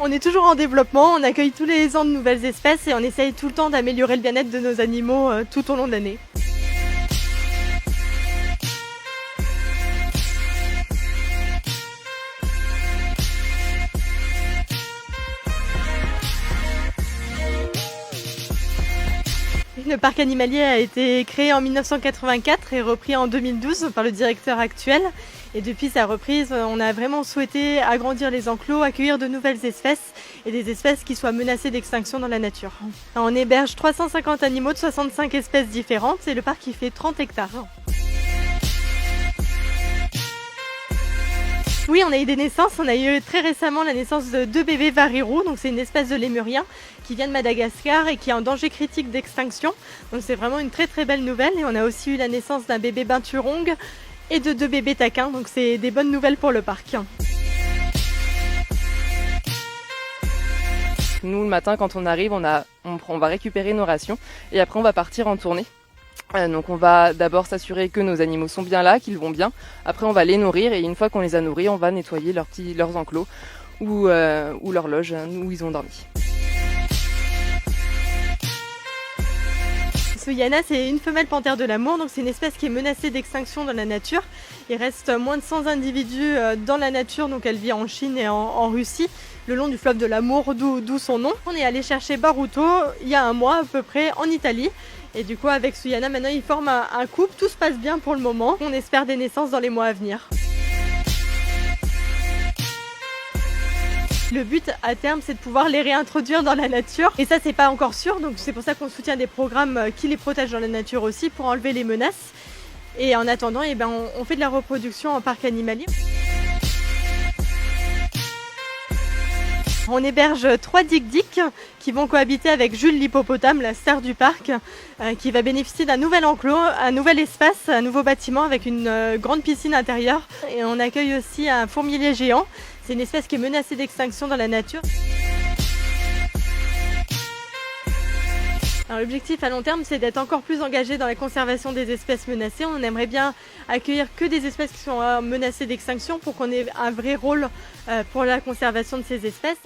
On est toujours en développement, on accueille tous les ans de nouvelles espèces et on essaye tout le temps d'améliorer le bien-être de nos animaux tout au long de l'année. Le parc animalier a été créé en 1984 et repris en 2012 par le directeur actuel. Et depuis sa reprise, on a vraiment souhaité agrandir les enclos, accueillir de nouvelles espèces et des espèces qui soient menacées d'extinction dans la nature. On héberge 350 animaux de 65 espèces différentes et le parc il fait 30 hectares. Oui, on a eu des naissances. On a eu très récemment la naissance de 2 bébés varirous. Donc c'est une espèce de lémurien qui vient de Madagascar et qui est en danger critique d'extinction. Donc c'est vraiment une très très belle nouvelle. Et on a aussi eu la naissance d'un bébé binturong et de 2 bébés taquins. Donc c'est des bonnes nouvelles pour le parc. Nous, le matin, quand on arrive, on va récupérer nos rations et après on va partir en tournée. Donc on va d'abord s'assurer que nos animaux sont bien là, qu'ils vont bien. Après on va les nourrir et une fois qu'on les a nourris, on va nettoyer leurs enclos ou leur loge où ils ont dormi. Souyana, c'est une femelle panthère de l'amour, donc c'est une espèce qui est menacée d'extinction dans la nature. Il reste moins de 100 individus dans la nature, donc elle vit en Chine et en Russie, le long du fleuve de l'amour, d'où son nom. On est allé chercher Baruto il y a un mois à peu près en Italie. Et du coup avec Souyana maintenant ils forment un couple, tout se passe bien pour le moment. On espère des naissances dans les mois à venir. Le but à terme c'est de pouvoir les réintroduire dans la nature et ça c'est pas encore sûr, donc c'est pour ça qu'on soutient des programmes qui les protègent dans la nature aussi pour enlever les menaces. Et en attendant on fait de la reproduction en parc animalier. On héberge 3 dik-dik qui vont cohabiter avec Jules l'hippopotame, la star du parc, qui va bénéficier d'un nouvel enclos, un nouvel espace, un nouveau bâtiment avec une grande piscine intérieure. Et on accueille aussi un fourmilier géant. C'est une espèce qui est menacée d'extinction dans la nature. L'objectif à long terme, c'est d'être encore plus engagé dans la conservation des espèces menacées. On aimerait bien accueillir que des espèces qui sont menacées d'extinction pour qu'on ait un vrai rôle pour la conservation de ces espèces.